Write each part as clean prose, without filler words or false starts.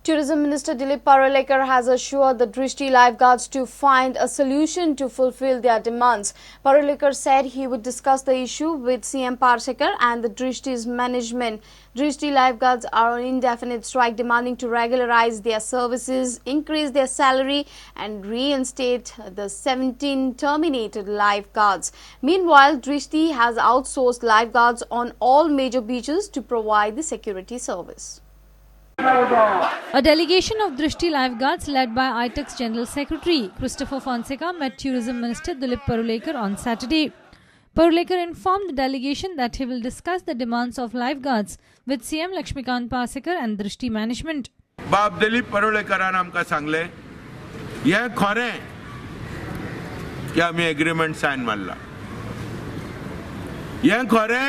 Tourism Minister Dilip Parulekar has assured the Drishti lifeguards to find a solution to fulfill their demands. Parulekar said he would discuss the issue with CM Parsekar and the Drishti's management. Drishti lifeguards are on indefinite strike, demanding to regularize their services, increase their salary and reinstate the 17 terminated lifeguards. Meanwhile, Drishti has outsourced lifeguards on all major beaches to provide the security service. A delegation of Drishti lifeguards led by ITEX General Secretary Christopher Fonseca met Tourism Minister Dilip Parulekar on Saturday. Parulekar informed the delegation that he will discuss the demands of lifeguards with CM Lakshmikant Parsekar and Drishti management. बाब दिलीप परुळेकरान आमकां सांगले हे खरें की आमी agreement Sion मारला हे खरें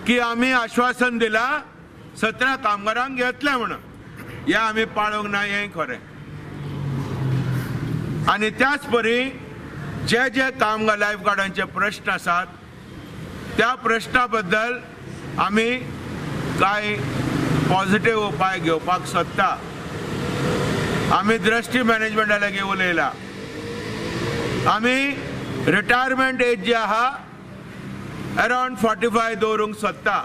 की आमी आश्वासन दिला 17 कामगारांक घेतले म्हणून हे आमी पाळोवंक ना हे खरें आनी त्याच परी जे जे कामगार लायफगार्डांचे प्रश्न आसात त्या प्रश्ना बद्दल आमी कांय पॉझिटिव्ह उपाय घेवपाक सोदता आमी दृष्टी मॅनेजमेंटा लागीं उलयला आमी रिटायरमेंट एज जी आहा अराउंड 45 दवरूंक सोदता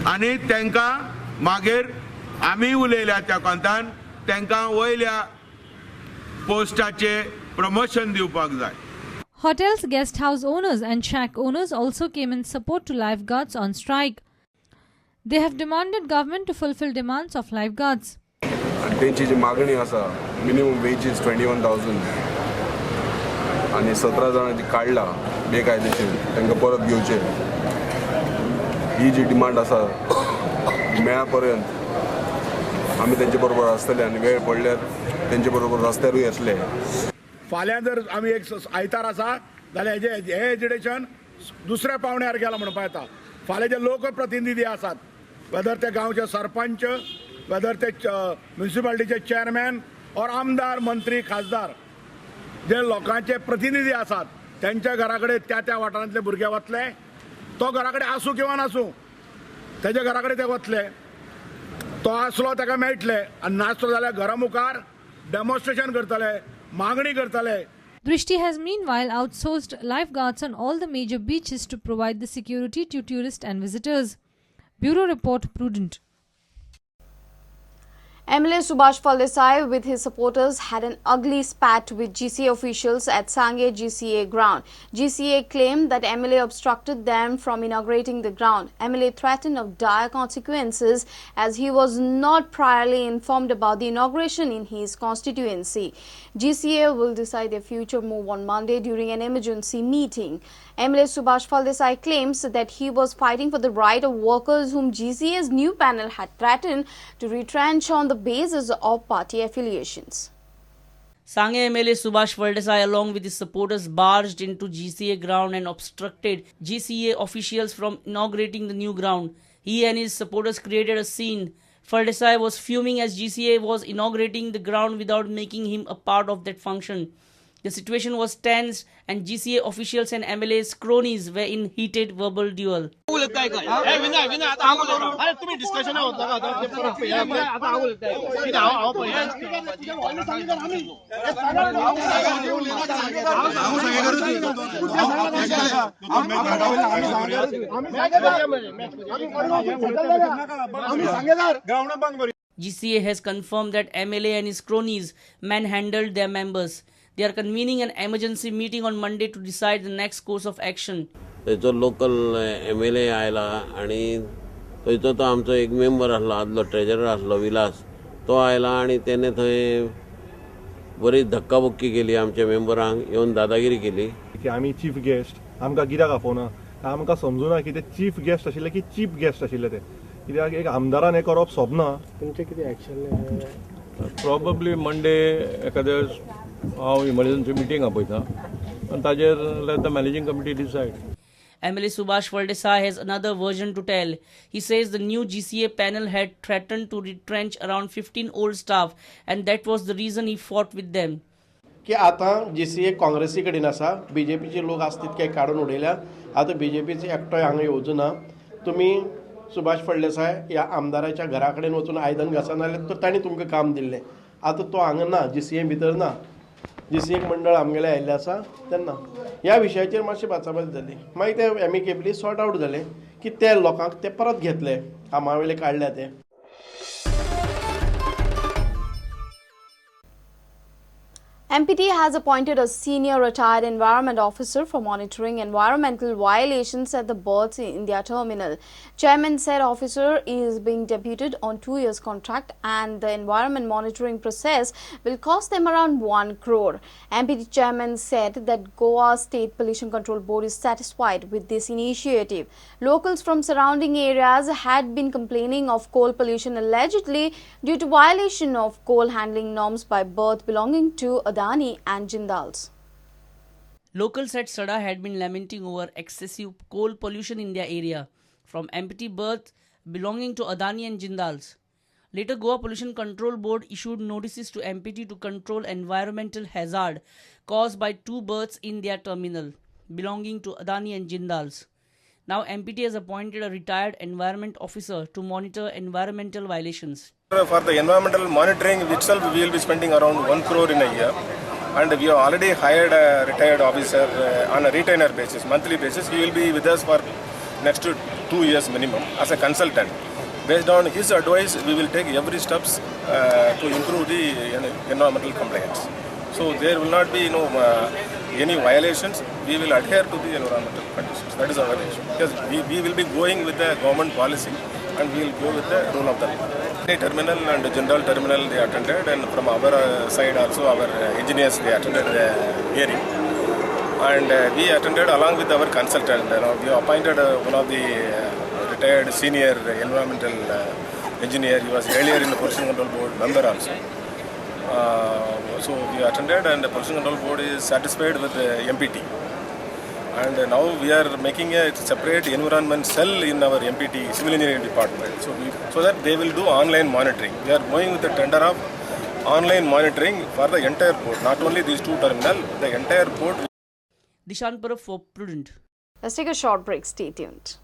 आनी तांकां मागीर आमी उलयल्या त्या कोंतान तांकां वयल्या पोस्टाचे प्रमोशन दिवपाक जाय. Hotels, guest house owners and shack owners also came in support to lifeguards on strike. They have demanded government to fulfill demands of lifeguards. त्यांची जी मागणी आसा मिनिमम वेजीस 21,000 आणि 17 जाणांची काढला बेकायदेशीर तांकां परत घेवचे ही जी डिमांड आसा मेळा पर्यंत आमी तेंचे बरोबर आसतले आनी वेळ पडल्यार तेंचे बरोबर रस्त्यारूय येतले. फाल्यां जर आमी एक आयतार आसा जाल्यार हे एजुकेशन दुसऱ्या पावण्यार गेला म्हणून येता. फाल्यां जे लोकप्रतिनिधी आसात वेदर ते गांवचे सरपंच वेदर ते म्युनिसिपालिटीचे चेअरमॅन और आमदार मंत्री खासदार जे लोकांचे प्रतिनिधी आसात त्यांच्या घराकडे त्या वाठारांतले भुरगे वतले तो घराकडे आसूं किंवा नासूं तेजे घराकडे ते वतले तो आसलो ताका मेळटले आनी नासलो जाल्यार घरा मुखार डेमॉन्स्ट्रेशन करतले मागणी करतले. Drishti has meanwhile outsourced lifeguards on all the major beaches to provide the security to tourists and visitors. Bureau Report, Prudent. MLA Subhash Phaldesai with his supporters had an ugly spat with GCA officials at Sangye GCA ground. GCA claimed that MLA obstructed them from inaugurating the ground. MLA threatened of dire consequences as he was not priorly informed about the inauguration in his constituency. GCA will decide their future move on Monday during an emergency meeting. MLA Subhash Phaldesai claims that he was fighting for the right of workers whom GCA's new panel had threatened to retrench on the basis of party affiliations. Sangye MLA Subhash Phaldesai along with his supporters barged into GCA ground and obstructed GCA officials from inaugurating the new ground. He and his supporters created a scene. Phaldesai was fuming as GCA was inaugurating the ground without making him a part of that function. The situation was tense and GCA officials and MLA's cronies were in heated verbal duel. GCA has confirmed that MLA and his cronies manhandled their members. They are convening an emergency meeting on Monday to decide the next course of action. जो local MLA आयला आणि थंयचो तो आमचो एक member आसलो आदलो treasurer आसलो विलास तो आयला आणि तेणे थंय बरी धक्काबुक्की केली आमच्या मेंबरांक येवन दादागिरी केली की आमी चीफ गेस्ट आमकां कित्याक आपोवना आमकां समजुना की ते चीफ गेस्ट आशिल्ले की चीफ गेस्ट आशिल्ले ते कित्याक एक आमदारान हें करप सोबना. तुमचे कितें एक्शन प्रोबेबली मंडे एखाद्या हांव इमर्जन्सी मिटींग आपयता आनी ताजेर let the managing committee decide. MLA Subhash Phaldesai has another version to tell. He says the new GCA panel had threatened to retrench around 15 old staff and that was the reason he fought with them. की आता GCA काँग्रेसी कडेन आसा बीजेपीचे लोक आसा तितके काडून उडयल्या आता बीजेपीचे एकटोय हांगा येवचो ना तुमी सुभाष फळदेसाय ह्या आमदाराच्या घरा कडेन वचून आयदन घासन जाल्यार तर तांणी तुमकां काम दिल्लें. आतां तो हांगा ना, GCA भितर ना. GCA मंडळ आमगेलें आयिल्लें आसा तेन्ना ह्या विशयाचेर मातशी भाचाभाच जाली. मागीर ते एमिकेबली सॉर्ट आवट जालें की ते लोकांक ते परत घेतले, कामा वयले काडल्या ते. MPT has appointed a senior retired environment officer for monitoring environmental violations at the berths in their terminal. Chairman said officer is being deputed on 2 years contract and the environment monitoring process will cost them around 1 crore. MPT chairman said that Goa State Pollution Control Board is satisfied with this initiative. Locals from surrounding areas had been complaining of coal pollution allegedly due to violation of coal handling norms by berth belonging to Adani and Jindals. Locals at Sada had been lamenting over excessive coal pollution in their area from empty berths belonging to Adani and Jindals. Later, Goa Pollution Control Board issued notices to MPT to control environmental hazard caused by 2 berths in their terminal belonging to Adani and Jindals. Now, MPT has appointed a retired environment officer to monitor environmental violations. For the environmental monitoring itself, we will be spending around 1 crore in a year. And we have already hired a retired officer on a retainer basis, monthly basis. He will be with us for next 2 years minimum as a consultant. Based on his advice, we will take every steps to improve the environmental compliance. So there will not be any violations. We will adhere to the environmental conditions. That is our issue. Because we will be going with the government policy and we will go with the rule of the law. The terminal and general terminal they attended, and from our side also our engineers they attended the hearing. And we attended along with our consultant. We appointed one of the retired senior environmental engineer. He was earlier in the Pollution Control Board member also. So we attended, and the Pollution Control Board is satisfied with the MPT. And now we are making a separate environment cell in our MPT civil engineering department. So that they will do online monitoring. We are going with the tender of online monitoring for the entire port, not only these 2 terminals, the entire port. Dishan Parab for Prudent. Let's take a short break. Stay tuned.